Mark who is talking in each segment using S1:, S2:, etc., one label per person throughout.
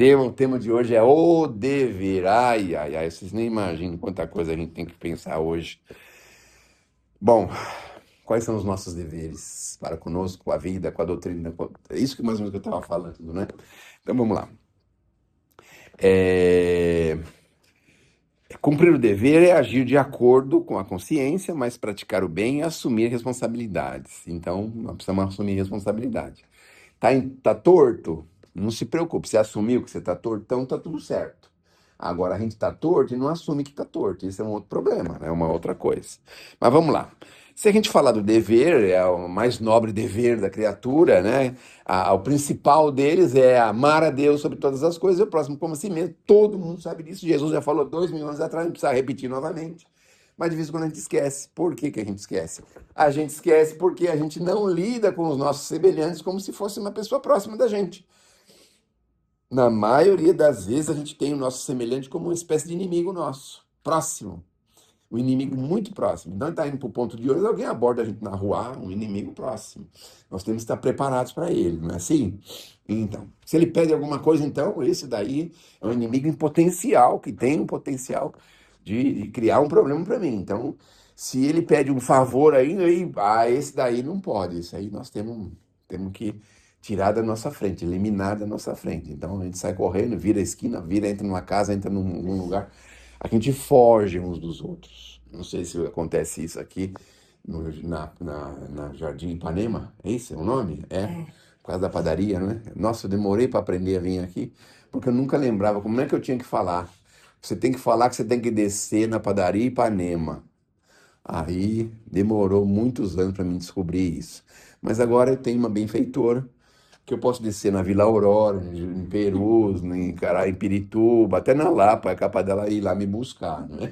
S1: O tema de hoje é o dever. Ai, ai, ai, vocês nem imaginam quanta coisa a gente tem que pensar hoje. Bom, quais são os nossos deveres para conosco, com a vida, com a doutrina? É isso que mais ou menos que eu estava falando, né? Então vamos lá. É, Cumprir o dever é agir de acordo com a consciência, mas praticar o bem e assumir responsabilidades. Então, nós precisamos assumir responsabilidade. Tá torto? Não se preocupe, você assumiu que você tá tortão, tá tudo certo. Agora a gente tá torto e não assume que tá torto. Isso é um outro problema, né? É uma outra coisa. Mas vamos lá. Se a gente falar do dever, é o mais nobre dever da criatura, né? O principal deles é amar a Deus sobre todas as coisas e o próximo como a si mesmo. Todo mundo sabe disso. Jesus já falou 2.000 anos atrás, não precisa repetir novamente. Mas de vez em quando a gente esquece. Por que que a gente esquece? A gente esquece porque a gente não lida com os nossos semelhantes como se fosse uma pessoa próxima da gente. Na maioria das vezes a gente tem o nosso semelhante como uma espécie de inimigo nosso, próximo. Um inimigo muito próximo. Então, está indo para o ponto de hoje, alguém aborda a gente na rua, um inimigo próximo. Nós temos que estar preparados para ele, não é assim? Então, se ele pede alguma coisa, então, esse daí é um inimigo em potencial, que tem um potencial de criar um problema para mim. Então, se ele pede um favor esse daí não pode. Isso aí nós temos que tirar da nossa frente, eliminar da nossa frente. Então, a gente sai correndo, vira a esquina, entra numa casa, entra num lugar. A gente foge uns dos outros. Não sei se acontece isso aqui na Jardim Ipanema. É esse o nome? É. Por causa da padaria, né? Nossa, eu demorei para aprender a vir aqui, porque eu nunca lembrava como é que eu tinha que falar. Você tem que falar que você tem que descer na padaria Ipanema. Aí demorou muitos anos para mim descobrir isso. Mas agora eu tenho uma benfeitora que eu posso descer na Vila Aurora, em Perus, em Pirituba, até na Lapa, é capaz dela ir lá me buscar, né?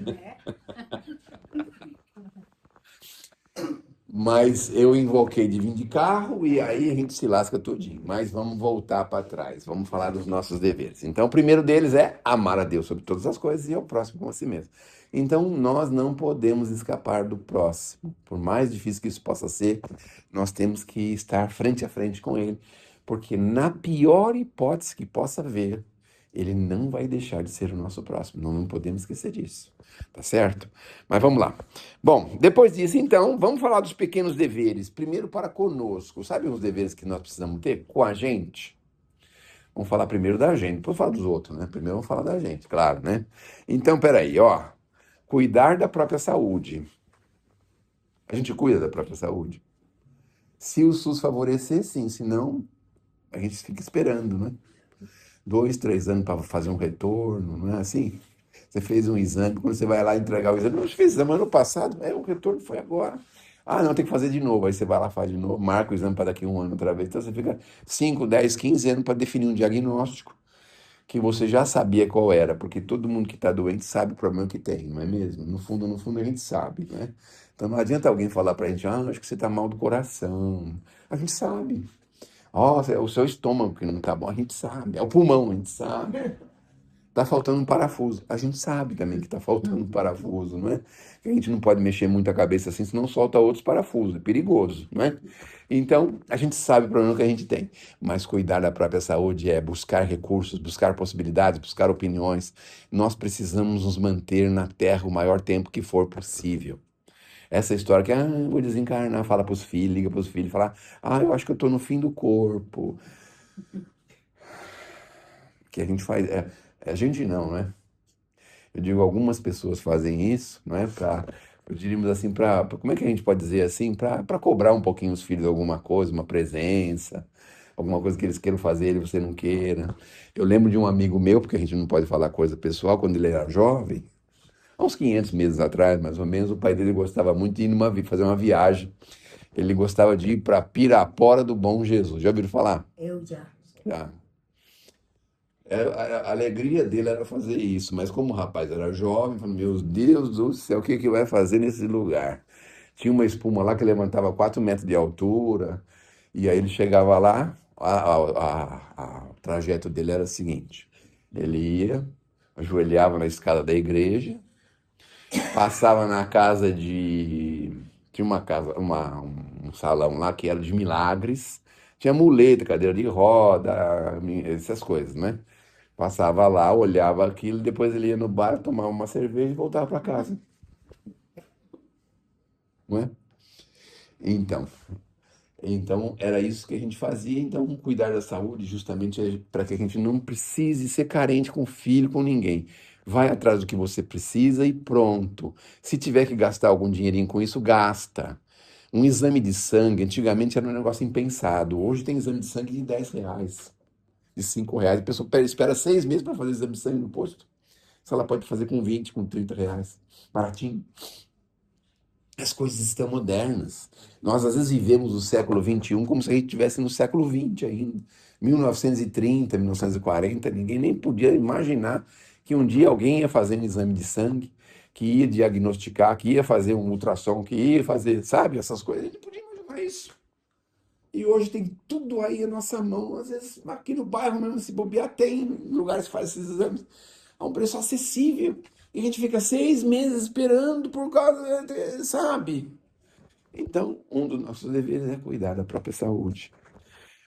S1: Mas eu invoquei de vir de carro e aí a gente se lasca todinho. Mas vamos voltar para trás, vamos falar dos nossos deveres. Então, o primeiro deles é amar a Deus sobre todas as coisas e ao próximo como a si mesmo. Então, nós não podemos escapar do próximo. Por mais difícil que isso possa ser, nós temos que estar frente a frente com ele, porque na pior hipótese que possa haver, ele não vai deixar de ser o nosso próximo. Não podemos esquecer disso. Tá certo? Mas vamos lá. Bom, depois disso, então, vamos falar dos pequenos deveres. Primeiro para conosco. Sabe os deveres que nós precisamos ter com a gente? Vamos falar primeiro da gente, depois falar dos outros, né? Primeiro vamos falar da gente, claro, né? Então, peraí, ó. Cuidar da própria saúde. A gente cuida da própria saúde. Se o SUS favorecer, sim. Se não, a gente fica esperando, né? 2, 3 anos para fazer um retorno, não é assim? Você fez um exame, quando você vai lá entregar o exame, não, você fez exame ano passado, o retorno foi agora. Ah, não, tem que fazer de novo. Aí você vai lá, faz de novo, marca o exame para daqui a um ano outra vez. Então você fica 5, 10, 15 anos para definir um diagnóstico que você já sabia qual era, porque todo mundo que está doente sabe o problema que tem, não é mesmo? No fundo a gente sabe, né? Então não adianta alguém falar para a gente, acho que você está mal do coração. A gente sabe. Ó, é o seu estômago que não está bom, a gente sabe. É o pulmão, a gente sabe. Tá faltando um parafuso. A gente sabe também que tá faltando um parafuso, não é? Que a gente não pode mexer muito a cabeça assim, senão solta outros parafusos. É perigoso, não é? Então, a gente sabe o problema que a gente tem. Mas cuidar da própria saúde é buscar recursos, buscar possibilidades, buscar opiniões. Nós precisamos nos manter na Terra o maior tempo que for possível. Essa história que, eu vou desencarnar, fala pros filhos, liga pros filhos, fala, eu acho que eu tô no fim do corpo. Que a gente faz. A gente não, né? Eu digo, algumas pessoas fazem isso, não é? Diríamos assim, como é que a gente pode dizer assim? Para cobrar um pouquinho os filhos de alguma coisa, uma presença, alguma coisa que eles queiram fazer e você não queira. Eu lembro de um amigo meu, porque a gente não pode falar coisa pessoal, quando ele era jovem, há uns 500 meses atrás, mais ou menos, o pai dele gostava muito de ir fazer uma viagem. Ele gostava de ir para Pirapora do Bom Jesus. Já ouviram falar?
S2: Eu já.
S1: Já. A alegria dele era fazer isso, mas como o rapaz era jovem, falou, meu Deus do céu, o que que vai fazer nesse lugar? Tinha uma espuma lá que levantava 4 metros de altura, e aí ele chegava lá, o trajeto dele era o seguinte, ele ia, ajoelhava na escada da igreja, passava na casa de... Tinha uma casa, um salão lá que era de milagres, tinha muleta, cadeira de roda, essas coisas, né? Passava lá, olhava aquilo, depois ele ia no bar, tomava uma cerveja e voltava para casa, não é? Então, então era isso que a gente fazia. Então, cuidar da saúde justamente é para que a gente não precise ser carente com filho, com ninguém. Vai atrás do que você precisa e pronto. Se tiver que gastar algum dinheirinho com isso, gasta. Um exame de sangue, antigamente era um negócio impensado. Hoje tem exame de sangue de R$ 10, de R$ 5. A pessoa espera 6 meses para fazer exame de sangue no posto. Se ela pode fazer com 20, com R$ 30. Baratinho. As coisas estão modernas. Nós, às vezes, vivemos o século XXI como se a gente estivesse no século XX ainda. 1930, 1940, ninguém nem podia imaginar que um dia alguém ia fazer um exame de sangue, que ia diagnosticar, que ia fazer um ultrassom, que ia fazer, sabe, essas coisas. A gente não podia imaginar isso. E hoje tem tudo aí à nossa mão. Às vezes, aqui no bairro mesmo, se bobear, tem lugares que fazem esses exames a um preço acessível. E a gente fica 6 meses esperando por causa, sabe? Então, um dos nossos deveres é cuidar da própria saúde.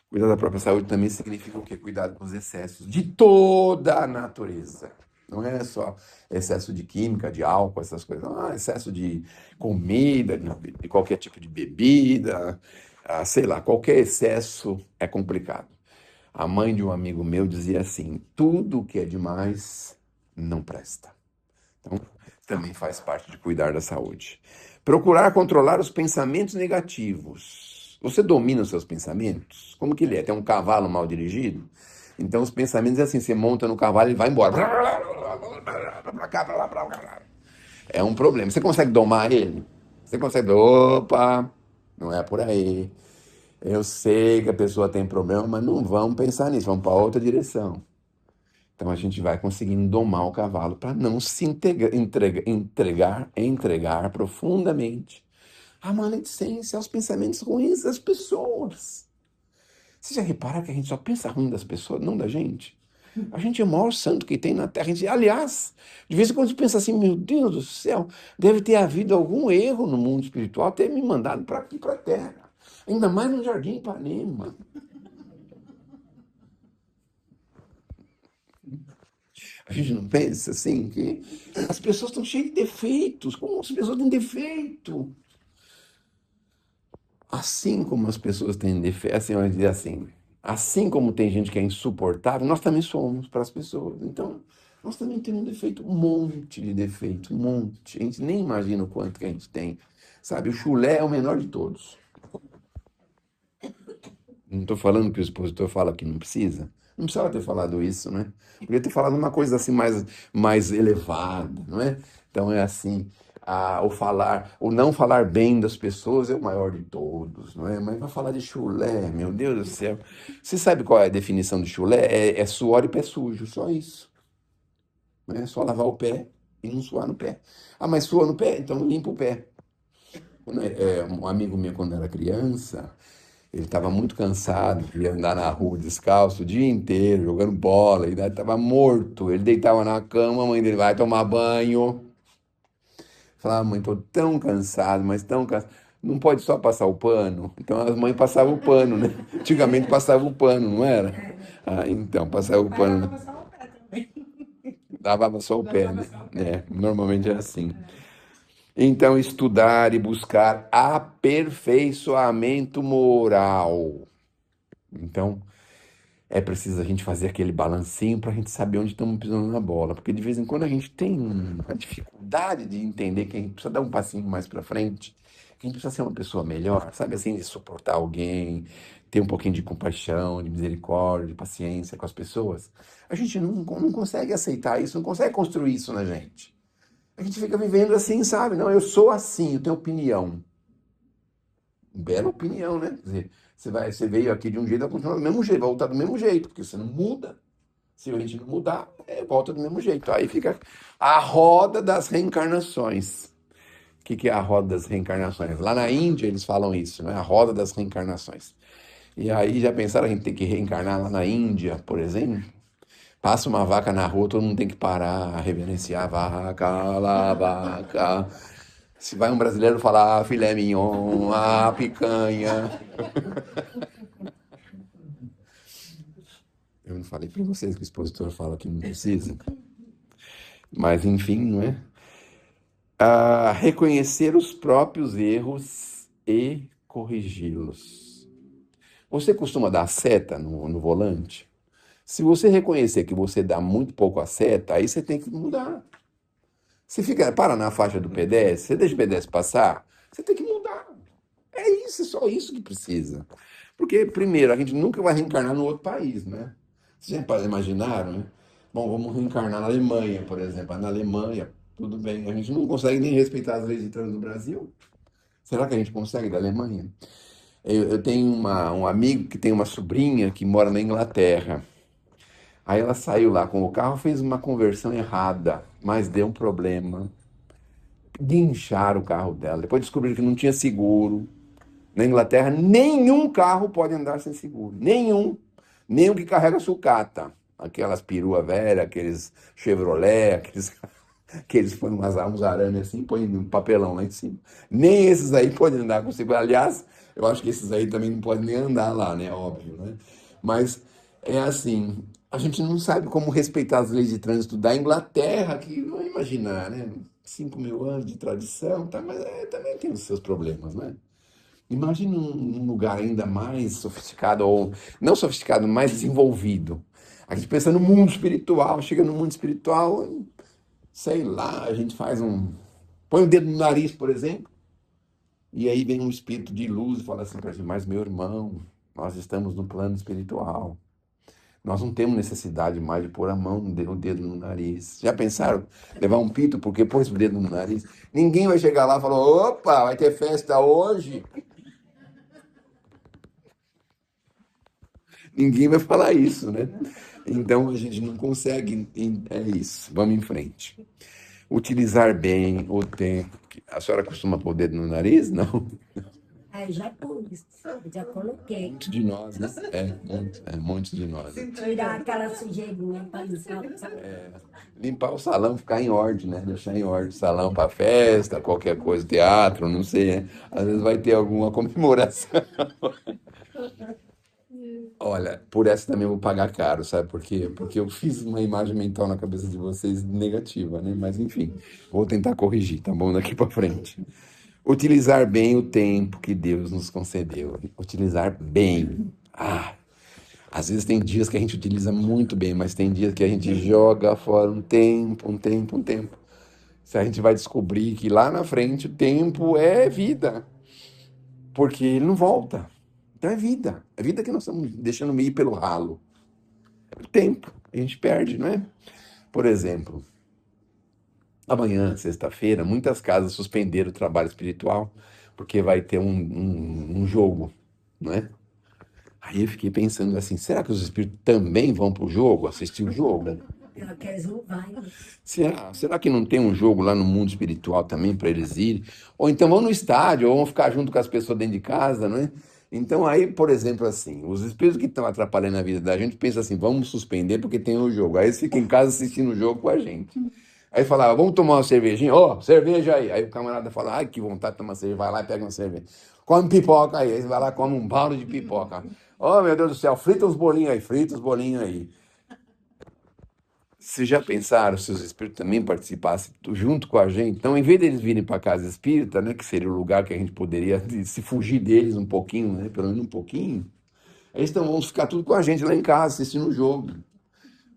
S1: Cuidar da própria saúde também significa o quê? Cuidar dos excessos de toda a natureza. Não é só excesso de química, de álcool, essas coisas. Não, excesso de comida, de qualquer tipo de bebida, sei lá, qualquer excesso é complicado. A mãe de um amigo meu dizia assim: tudo que é demais não presta. Então, também faz parte de cuidar da saúde. Procurar controlar os pensamentos negativos. Você domina os seus pensamentos? Como que ele é? Tem um cavalo mal dirigido? Então, os pensamentos é assim: você monta no cavalo e vai embora. Pra cá, pra lá, pra lá. É um problema. Você consegue domar ele? Você consegue. Opa, não é por aí. Eu sei que a pessoa tem problema, mas não vamos pensar nisso, vamos para outra direção. Então a gente vai conseguindo domar o cavalo para não se entregar profundamente à maledicência, aos pensamentos ruins das pessoas. Você já repara que a gente só pensa ruim das pessoas, não da gente? A gente é o maior santo que tem na Terra. Aliás, de vez em quando você pensa assim, meu Deus do céu, deve ter havido algum erro no mundo espiritual ter me mandado para aqui, para a Terra. Ainda mais no Jardim Ipanema. A gente não pensa assim que as pessoas estão cheias de defeitos. Como as pessoas têm defeito? Assim como as pessoas têm defeito, assim, eu ia dizer assim, assim como tem gente que é insuportável, nós também somos para as pessoas. Então, nós também temos defeito, um monte de defeito, um monte. A gente nem imagina o quanto que a gente tem. Sabe, o chulé é o menor de todos. Não estou falando que o expositor fala que não precisa. Não precisava ter falado isso, né? Podia ter falado uma coisa assim mais elevada, não é? Então é assim, o não falar bem das pessoas é o maior de todos, não é? Mas vai falar de chulé, meu Deus do céu. Você sabe qual é a definição de chulé? É suor e pé sujo, só isso. Né? É só lavar o pé e não suar no pé. Ah, mas sua no pé? Então limpa o pé. Um amigo meu, quando era criança, ele estava muito cansado, ia andar na rua descalço o dia inteiro, jogando bola, e estava morto. Ele deitava na cama, a mãe dele vai tomar banho. Falava, mãe, estou tão cansado, mas tão cansado. Não pode só passar o pano? Então as mães passavam o pano, né? Antigamente passava o pano, não era? Ah, então, passava o pano, né? Lavava só o pé, né? Normalmente é assim. Então, estudar e buscar aperfeiçoamento moral. Então, é preciso a gente fazer aquele balancinho para a gente saber onde estamos pisando na bola. Porque de vez em quando a gente tem uma dificuldade de entender que a gente precisa dar um passinho mais para frente, que a gente precisa ser uma pessoa melhor, sabe assim, de suportar alguém, ter um pouquinho de compaixão, de misericórdia, de paciência com as pessoas. A gente não consegue aceitar isso, não consegue construir isso na gente. A gente fica vivendo assim, sabe? Não, eu sou assim, eu tenho opinião. Bela opinião, né? Quer dizer, você veio aqui de um jeito, vai continuar do mesmo jeito, vai voltar do mesmo jeito, porque você não muda. Se a gente não mudar, volta do mesmo jeito. Aí fica a roda das reencarnações. O que é a roda das reencarnações? Lá na Índia eles falam isso, né? A roda das reencarnações. E aí já pensaram a gente ter que reencarnar lá na Índia, por exemplo? Passa uma vaca na rua, todo mundo tem que parar, reverenciar a vaca, lá, a vaca. Se vai um brasileiro falar filé mignon, picanha. não falei para vocês que o expositor fala que não precisa. Mas, enfim, não é? Reconhecer os próprios erros e corrigi-los. Você costuma dar seta no volante? Se você reconhecer que você dá muito pouco a seta, aí você tem que mudar. Você para na faixa do pedestre, você deixa o pedestre passar, você tem que mudar. É isso, só isso que precisa. Porque, primeiro, a gente nunca vai reencarnar no outro país, né? Vocês já imaginaram, né? Bom, vamos reencarnar na Alemanha, por exemplo. Na Alemanha, tudo bem, a gente não consegue nem respeitar as leis de trânsito do Brasil. Será que a gente consegue da Alemanha? Eu tenho um amigo que tem uma sobrinha que mora na Inglaterra. Aí ela saiu lá com o carro, fez uma conversão errada, mas deu um problema. Guincharam o carro dela. Depois descobriram que não tinha seguro. Na Inglaterra, nenhum carro pode andar sem seguro. Nenhum. Nem o que carrega sucata. Aquelas perua velha, aqueles Chevrolet, que eles põem uns arames assim, põem um papelão lá em cima. Nem esses aí podem andar com seguro. Aliás, eu acho que esses aí também não podem nem andar lá, né? Óbvio, né? Mas é assim, a gente não sabe como respeitar as leis de trânsito da Inglaterra, que não imaginar, né? 5.000 anos de tradição, tá? Mas também tem os seus problemas, né? Imagina um lugar ainda mais sofisticado, ou não sofisticado, mais desenvolvido. A gente pensa no mundo espiritual, chega no mundo espiritual, sei lá, a gente faz põe o dedo no nariz, por exemplo, e aí vem um espírito de luz e fala assim para a gente, mas meu irmão, nós estamos no plano espiritual. Nós não temos necessidade mais de pôr o dedo no nariz. Já pensaram levar um pito porque pôs o dedo no nariz? Ninguém vai chegar lá e falar, opa, vai ter festa hoje. Ninguém vai falar isso, né? Então a gente não consegue. É isso. Vamos em frente. Utilizar bem o tempo. A senhora costuma pôr o dedo no nariz? Não.
S2: Aí já pus, já coloquei.
S1: Muitos de nós, né? Muitos de nós.
S2: Tirar aquela sujeirinha para limpar, sabe?
S1: Limpar o salão, ficar em ordem, né? Deixar em ordem o salão para festa, qualquer coisa, teatro, não sei, né? Às vezes vai ter alguma comemoração. Olha, por essa também eu vou pagar caro, sabe por quê? Porque eu fiz uma imagem mental na cabeça de vocês negativa, né? Mas enfim, vou tentar corrigir, tá bom? Daqui para frente. Utilizar bem o tempo que Deus nos concedeu. Utilizar bem. Às vezes tem dias que a gente utiliza muito bem, mas tem dias que a gente joga fora um tempo, um tempo, um tempo. Se a gente vai descobrir que lá na frente o tempo é vida, porque ele não volta. Então é vida. É vida que nós estamos deixando ir pelo ralo. É o tempo. A gente perde, não é? Por exemplo, amanhã, sexta-feira, muitas casas suspenderam o trabalho espiritual porque vai ter um jogo, não é? Aí eu fiquei pensando assim, será que os espíritos também vão pro jogo, assistir o jogo?
S2: Ela quer não vai.
S1: Será que não tem um jogo lá no mundo espiritual também para eles irem? Ou então vão no estádio, ou vão ficar junto com as pessoas dentro de casa, não é? Então aí, por exemplo, assim, os espíritos que estão atrapalhando a vida da gente pensam assim, vamos suspender porque tem o jogo. Aí eles ficam em casa assistindo o jogo com a gente. Aí falava, vamos tomar uma cervejinha? Ó, cerveja aí. Aí o camarada fala, ai, que vontade de tomar cerveja. Vai lá e pega uma cerveja. Come pipoca aí. Aí você vai lá e come um balde de pipoca. Oh, meu Deus do céu, frita os bolinhos aí, frita os bolinhos aí. Vocês já pensaram se os espíritos também participassem junto com a gente? Então, em vez deles virem para a casa espírita, né, que seria o lugar que a gente poderia se fugir deles um pouquinho, né, pelo menos um pouquinho, eles vão ficar tudo com a gente lá em casa, assistindo o jogo.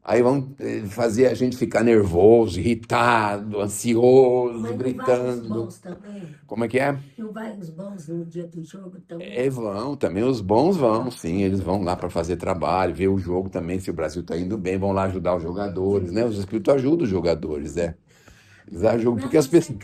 S1: Aí vão fazer a gente ficar nervoso, irritado, ansioso,
S2: Mas não vai os
S1: gritando.
S2: bons também?
S1: Como é que é?
S2: Não vai os bons no dia do jogo também?
S1: Vão, também os bons vão, sim, eles vão lá para fazer trabalho, ver o jogo também, se o Brasil está indo bem, vão lá ajudar os jogadores, né? Os espíritos ajudam os jogadores, né? Eles ajudam, porque as pessoas,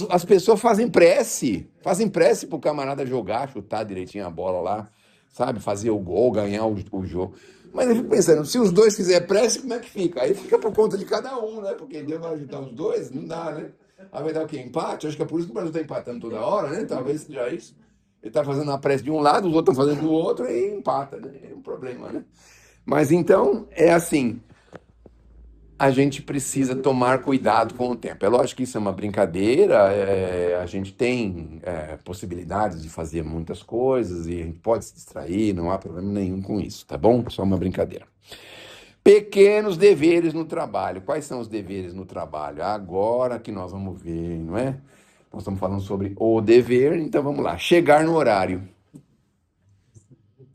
S1: as pessoas fazem prece pro camarada jogar, chutar direitinho a bola lá, sabe? Fazer o gol, ganhar o jogo. Mas eu fico pensando, se os dois fizerem prece, como é que fica? Aí fica por conta de cada um, né? Porque Deus vai ajudar os dois, não dá, né? Aí vai dar o quê? Empate? Acho que é por isso que o Brasil está empatando toda hora, né? Talvez seja isso. Ele está fazendo a prece de um lado, os outros estão fazendo do outro e empata, né? É um problema, né? Mas então, é assim, a gente precisa tomar cuidado com o tempo. É lógico que isso é uma brincadeira, a gente tem possibilidades de fazer muitas coisas e a gente pode se distrair, não há problema nenhum com isso, tá bom? Só uma brincadeira. Pequenos deveres no trabalho. Quais são os deveres no trabalho? Agora que nós vamos ver, não é? Nós estamos falando sobre o dever, então vamos lá. Chegar no horário.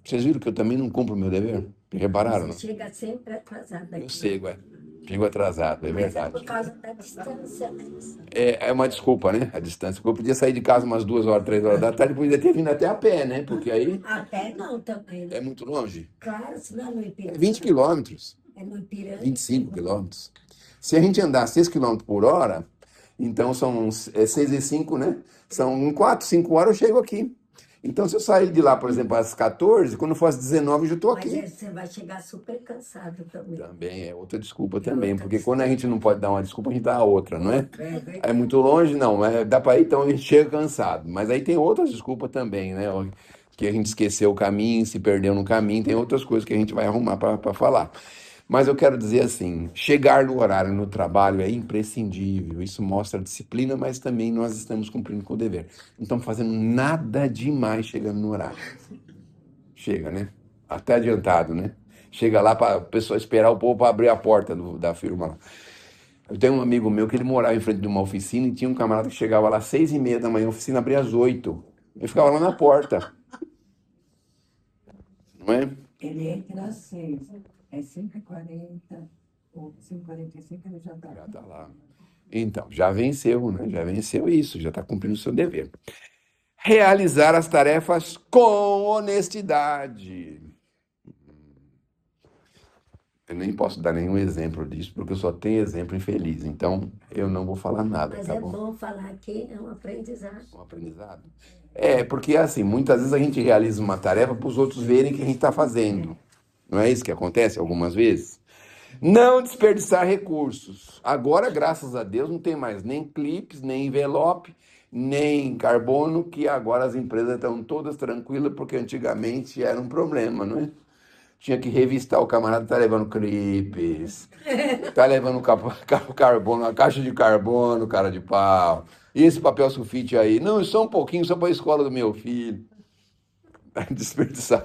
S1: Vocês viram que eu também não cumpro o meu dever? Repararam,
S2: Você
S1: não?
S2: chega sempre atrasado
S1: Eu
S2: aqui.
S1: sei, ué. Chego atrasado, é
S2: Mas é
S1: verdade.
S2: por causa da distância, né?
S1: É uma desculpa, né? A distância. Porque eu podia sair de casa umas 2 horas, 3 horas da tarde, podia ter vindo até a pé, né? Porque aí
S2: A pé não também,
S1: é
S2: né?
S1: muito longe.
S2: Claro, senão no
S1: É 20
S2: Ipiranga.
S1: quilômetros,
S2: É no Ipiranga.
S1: 25 quilômetros. Se a gente andar 6 quilômetros por hora, então são 6 e 5, né? São em 4, 5 horas eu chego aqui. Então, se eu sair de lá, por exemplo, às 14, quando for às 19, eu já estou
S2: Mas
S1: aqui.
S2: aí você vai chegar super cansado também.
S1: Também é outra desculpa
S2: É
S1: também,
S2: outra
S1: porque quando a
S2: desculpa.
S1: gente não pode dar uma desculpa, a gente dá a outra, não é?
S2: É
S1: É
S2: verdade.
S1: muito longe, não, dá para ir, então a gente chega cansado. Mas aí tem outras desculpas também, né? Que a gente esqueceu o caminho, se perdeu no caminho, tem outras coisas que a gente vai arrumar para falar. Mas eu quero dizer assim, chegar no horário no trabalho é imprescindível. Isso mostra disciplina, mas também nós estamos cumprindo com o dever. Não estamos fazendo nada demais chegando no horário. Chega, né? Até adiantado, né? Chega lá para a pessoa esperar o povo para abrir a porta da firma lá. Eu tenho um amigo meu que ele morava em frente de uma oficina e tinha um camarada que chegava lá às 6h30 da manhã, a oficina abria às 8. Ele ficava lá na porta, não é?
S2: Ele entra às 6. É 5h40 ou 5h45 ele já está
S1: Já
S2: aqui.
S1: tá lá. Então, já venceu, né? Já venceu isso, já está cumprindo o seu dever. Realizar as tarefas com honestidade. Eu nem posso dar nenhum exemplo disso, porque eu só tenho exemplo infeliz. Então, eu não vou falar nada,
S2: Mas
S1: tá
S2: é
S1: bom?
S2: bom falar que é um aprendizado.
S1: Um aprendizado. Porque assim, muitas vezes a gente realiza uma tarefa para os outros verem que a gente está fazendo. Não é isso que acontece algumas vezes? Não desperdiçar recursos. Agora, graças a Deus, não tem mais nem clipes, nem envelope, nem carbono, que agora as empresas estão todas tranquilas, porque antigamente era um problema, não é? Tinha que revistar, o camarada tá levando clipes, tá levando carbono, a caixa de carbono, cara de pau. E esse papel sulfite aí? Não, só um pouquinho, só para a escola do meu filho. Desperdiçar.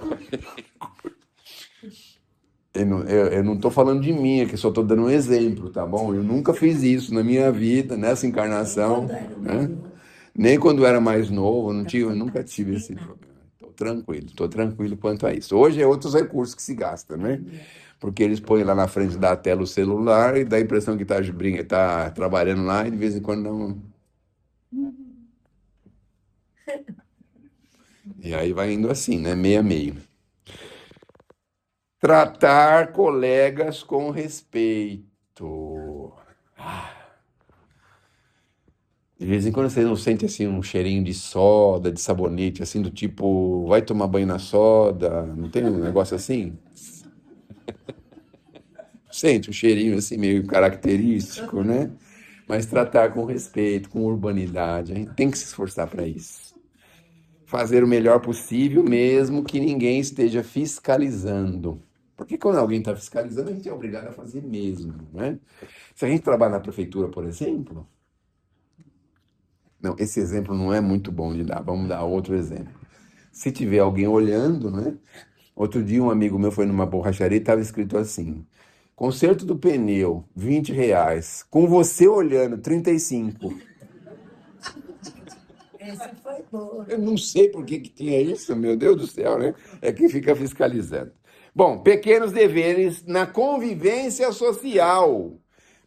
S1: Eu não estou falando de mim, aqui só estou dando um exemplo, tá bom? Eu nunca fiz isso na minha vida, nessa
S2: Nem
S1: encarnação,
S2: quando era mais
S1: né?
S2: novo.
S1: Nem quando eu era mais novo, não
S2: Então
S1: tive, eu
S2: você está
S1: nunca tive esse
S2: disciplinado.
S1: problema. Estou tranquilo quanto a isso. Hoje é outros recursos que se gastam, né? Porque eles põem lá na frente da tela o celular e dá a impressão que tá trabalhando lá e de vez em quando não. E aí vai indo assim, né? Meio a meio. Tratar colegas com respeito. De vez em quando você não sente assim um cheirinho de soda, de sabonete, assim do tipo, vai tomar banho na soda, não tem um negócio assim? Sente um cheirinho assim meio característico, né? Mas tratar com respeito, com urbanidade, a gente tem que se esforçar para isso. Fazer o melhor possível, mesmo que ninguém esteja fiscalizando. Porque quando alguém está fiscalizando, a gente é obrigado a fazer mesmo, né? Se a gente trabalha na prefeitura, por exemplo, não, esse exemplo não é muito bom de dar, vamos dar outro exemplo. Se tiver alguém olhando, né? Outro dia um amigo meu foi numa borracharia e estava escrito assim: conserto do pneu, R$ 20. Com você olhando, 35.
S2: Esse foi bom.
S1: Eu não sei por que tinha isso, meu Deus do céu, né? É quem fica fiscalizando. Bom, pequenos deveres na convivência social.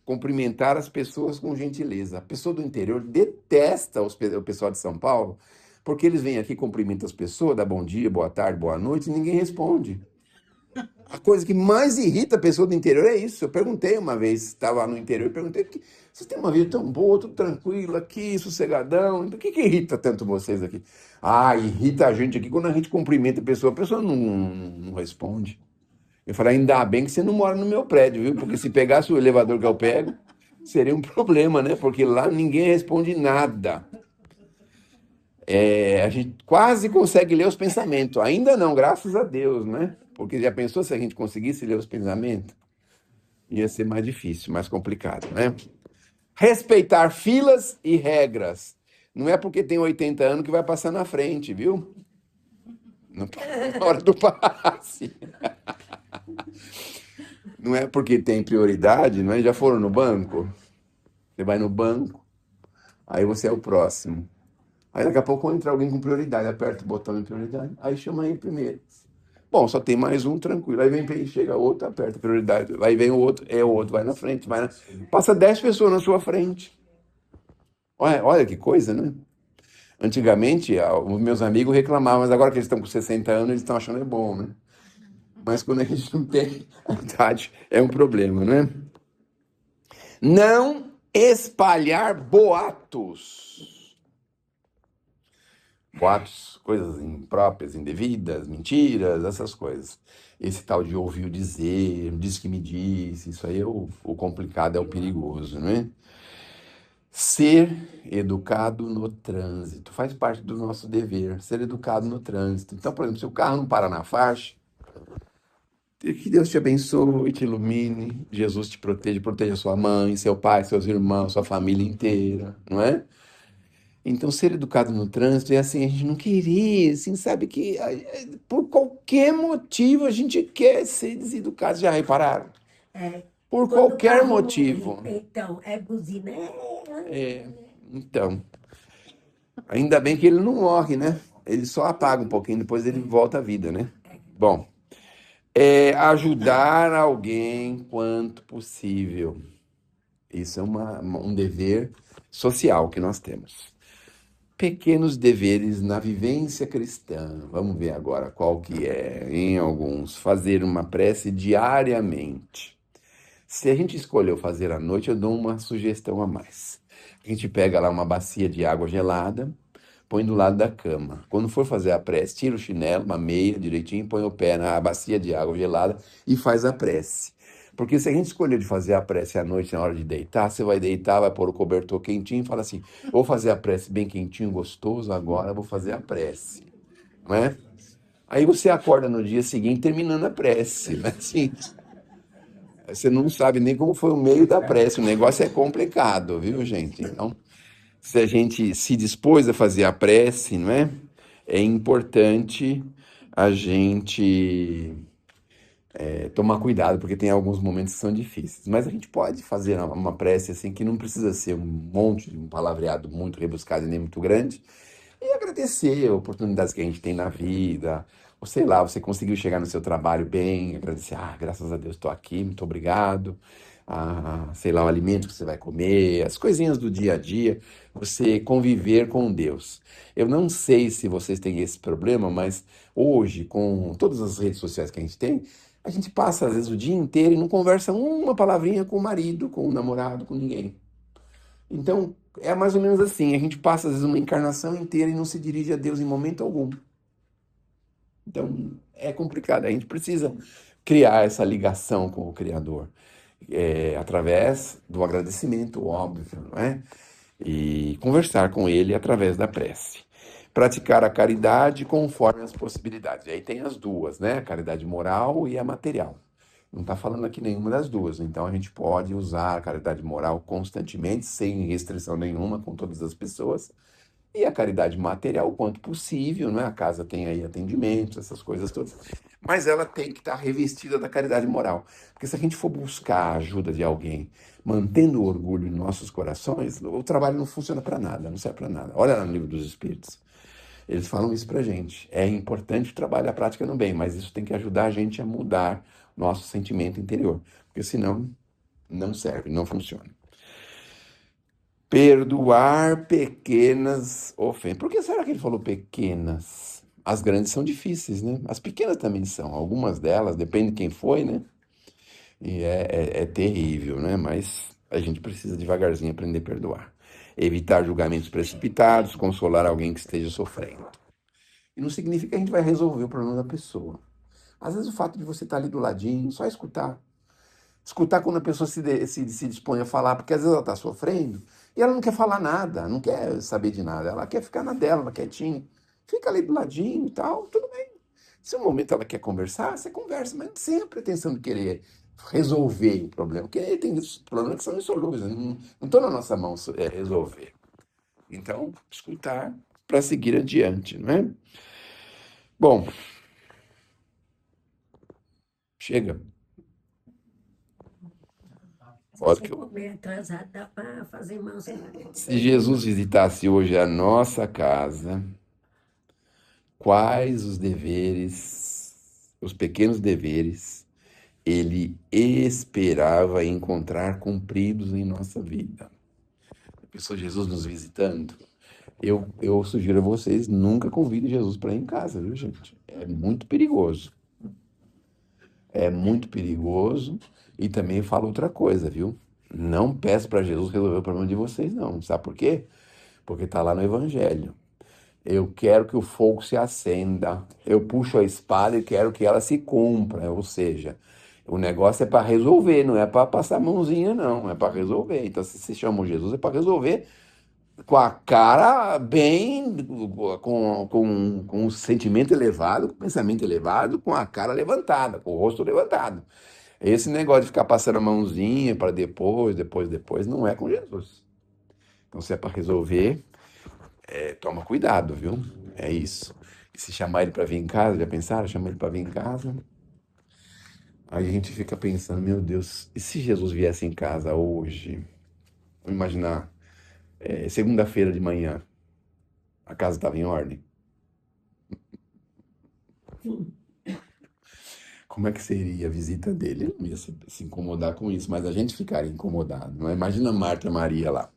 S1: Cumprimentar as pessoas com gentileza. A pessoa do interior detesta o pessoal de São Paulo, porque eles vêm aqui, cumprimentam as pessoas, dá bom dia, boa tarde, boa noite, e ninguém responde. A coisa que mais irrita a pessoa do interior é isso. Eu perguntei uma vez, estava lá no interior, eu perguntei, vocês têm uma vida tão boa, tudo tranquilo aqui, sossegadão, então o que irrita tanto vocês aqui? Ah, irrita a gente aqui quando a gente cumprimenta a pessoa não responde. Eu falei, ainda bem que você não mora no meu prédio, viu? Porque se pegasse o elevador que eu pego, seria um problema, né? Porque lá ninguém responde nada. A gente quase consegue ler os pensamentos. Ainda não, graças a Deus, né? Porque já pensou se a gente conseguisse ler os pensamentos? Ia ser mais difícil, mais complicado, né? Respeitar filas e regras. Não é porque tem 80 anos que vai passar na frente, viu? Na hora do passe. Não é porque tem prioridade, não é? Já foram no banco? Você vai no banco, aí você é o próximo. Aí daqui a pouco entra alguém com prioridade, aperta o botão de prioridade, aí chama ele primeiro. Bom, só tem mais um, tranquilo. Aí vem, chega outro, aperta a prioridade. Aí vem o outro, é o outro, vai na frente, passa 10 pessoas na sua frente. Olha que coisa, né? Antigamente, os meus amigos reclamavam, mas agora que eles estão com 60 anos, eles estão achando é bom, né? Mas quando a gente não tem a idade, é um problema, né? Não espalhar boatos. Boatos, coisas impróprias, indevidas, mentiras, essas coisas. Esse tal de ouviu dizer, disse que me disse, isso aí é o complicado, é o perigoso, né? Ser educado no trânsito faz parte do nosso dever, ser educado no trânsito. Então, por exemplo, se o carro não para na faixa, que Deus te abençoe, te ilumine, Jesus te proteja, proteja sua mãe, seu pai, seus irmãos, sua família inteira, não é? Então, ser educado no trânsito é assim, a gente não queria, assim, sabe que por qualquer motivo a gente quer ser deseducado, já repararam?
S3: É,
S1: Por
S3: quando o
S1: qualquer
S3: carro morre,
S1: motivo.
S3: então, é buzina.
S1: É, então, ainda bem que ele não morre, né? Ele só apaga um pouquinho, depois ele volta à vida, né? Bom, ajudar alguém quanto possível. Isso é um dever social que nós temos. Pequenos deveres na vivência cristã. Vamos ver agora qual que é. Em alguns, fazer uma prece diariamente. Se a gente escolheu fazer à noite, eu dou uma sugestão a mais. A gente pega lá uma bacia de água gelada, põe do lado da cama. Quando for fazer a prece, tira o chinelo, uma meia direitinho, põe o pé na bacia de água gelada e faz a prece. Porque se a gente escolher de fazer a prece à noite na hora de deitar, você vai deitar, vai pôr o cobertor quentinho e fala assim: vou fazer a prece bem quentinho, gostoso, agora vou fazer a prece. Não é? Aí você acorda no dia seguinte terminando a prece. Né? Assim, você não sabe nem como foi o meio da prece. O negócio é complicado, viu, gente? Então, se a gente se dispôs a fazer a prece, não é? É importante a gente tomar cuidado, porque tem alguns momentos que são difíceis. Mas a gente pode fazer uma prece assim que não precisa ser um monte, um palavreado muito rebuscado e nem muito grande, e agradecer oportunidades que a gente tem na vida. Ou sei lá, você conseguiu chegar no seu trabalho bem, agradecer, graças a Deus estou aqui, muito obrigado. Sei lá, o alimento que você vai comer, as coisinhas do dia a dia, você conviver com Deus. Eu não sei se vocês têm esse problema, mas hoje, com todas as redes sociais que a gente passa às vezes o dia inteiro e não conversa uma palavrinha com o marido, com o namorado, com ninguém. Então, é mais ou menos assim, a gente passa às vezes uma encarnação inteira e não se dirige a Deus em momento algum. Então, é complicado, a gente precisa criar essa ligação com o Criador, através do agradecimento, óbvio, não é? E conversar com Ele através da prece. Praticar a caridade conforme as possibilidades. E aí tem as duas, né? A caridade moral e a material. Não está falando aqui nenhuma das duas. Então a gente pode usar a caridade moral constantemente, sem restrição nenhuma, com todas as pessoas. E a caridade material, o quanto possível, né? A casa tem aí atendimentos, essas coisas todas. Mas ela tem que estar revestida da caridade moral. Porque se a gente for buscar a ajuda de alguém, mantendo o orgulho em nossos corações, o trabalho não funciona para nada, não serve para nada. Olha lá no livro dos Espíritos. Eles falam isso pra gente. É importante o trabalho, a prática no bem, mas isso tem que ajudar a gente a mudar nosso sentimento interior. Porque senão não serve, não funciona. Perdoar pequenas ofensas. Por que será que ele falou pequenas? As grandes são difíceis, né? As pequenas também são. Algumas delas, depende de quem foi, né? E é terrível, né? Mas a gente precisa devagarzinho aprender a perdoar. Evitar julgamentos precipitados, consolar alguém que esteja sofrendo. E não significa que a gente vai resolver o problema da pessoa. Às vezes o fato de você estar ali do ladinho, só escutar. Escutar quando a pessoa se dispõe a falar, porque às vezes ela está sofrendo e ela não quer falar nada, não quer saber de nada, ela quer ficar na dela, ela quietinha. Fica ali do ladinho e tal, tudo bem. Se um momento ela quer conversar, você conversa, mas sem a pretensão de querer resolver o problema, porque tem problemas que são insolúveis, não estão na nossa mão resolver. Então, escutar para seguir adiante, não é? Bom, chega. Olha
S3: Se
S1: que
S3: for meio atrasado, dá para fazer mãozinha.
S1: se Jesus visitasse hoje a nossa casa, quais os deveres, os pequenos deveres, ele esperava encontrar cumpridos em nossa vida? Pensou Jesus nos visitando? Eu sugiro a vocês, nunca convidem Jesus para ir em casa, viu, gente? É muito perigoso. É muito perigoso. E também falo outra coisa, viu? Não peça para Jesus resolver o problema de vocês, não. Sabe por quê? Porque está lá no Evangelho. Eu quero que o fogo se acenda. Eu puxo a espada e quero que ela se cumpra. Ou seja, o negócio é para resolver, não é para passar a mãozinha, não. É para resolver. Então, se se chama Jesus, é para resolver com a cara bem, com um sentimento elevado, com o pensamento elevado, com a cara levantada, com o rosto levantado. Esse negócio de ficar passando a mãozinha para depois, não é com Jesus. Então, se é para resolver, toma cuidado, viu? É isso. E se chamar ele para vir em casa, já pensaram? Chamar ele para vir em casa? Aí a gente fica pensando, meu Deus, e se Jesus viesse em casa hoje? Vamos imaginar, segunda-feira de manhã, a casa estava em ordem? Como é que seria a visita dele? Ele não ia se incomodar com isso, mas a gente ficaria incomodado, não é? Imagina a Marta e a Maria lá.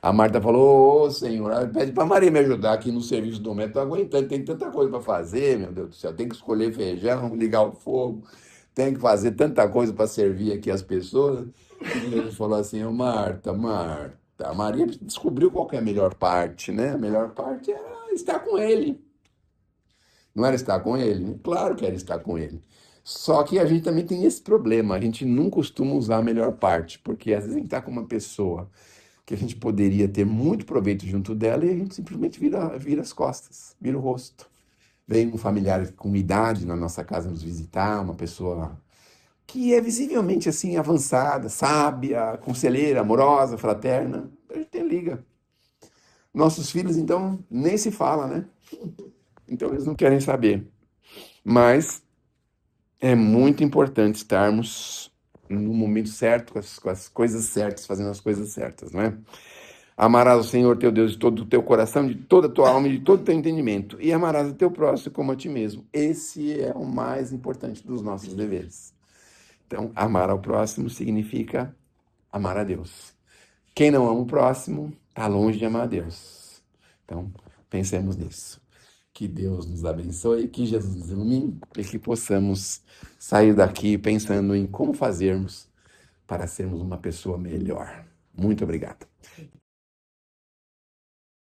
S1: A Marta falou: Ô Senhor, pede para Maria me ajudar aqui no serviço doméstico. Estou aguentando, tem tanta coisa para fazer, meu Deus do céu. Tem que escolher feijão, ligar o fogo, tem que fazer tanta coisa para servir aqui as pessoas. E ele falou assim: Ô Marta, Marta. A Maria descobriu qual que é a melhor parte, né? A melhor parte era estar com ele. Não era estar com ele? Claro que era estar com ele. Só que a gente também tem esse problema, a gente não costuma usar a melhor parte, porque às vezes a gente está com uma pessoa que a gente poderia ter muito proveito junto dela e a gente simplesmente vira as costas, vira o rosto. Vem um familiar com idade na nossa casa nos visitar, uma pessoa que é visivelmente assim avançada, sábia, conselheira, amorosa, fraterna, a gente nem liga. Nossos filhos, então, nem se fala, né? Então eles não querem saber. Mas é muito importante estarmos no momento certo, com as coisas certas, fazendo as coisas certas, não é? Amarás o Senhor teu Deus de todo o teu coração, de toda a tua alma e de todo o teu entendimento. E amarás o teu próximo como a ti mesmo. Esse é o mais importante dos nossos deveres. Então, amar ao próximo significa amar a Deus. Quem não ama o próximo está longe de amar a Deus. Então, pensemos nisso. Que Deus nos abençoe, que Jesus nos ilumine e que possamos sair daqui pensando em como fazermos para sermos uma pessoa melhor. Muito obrigado.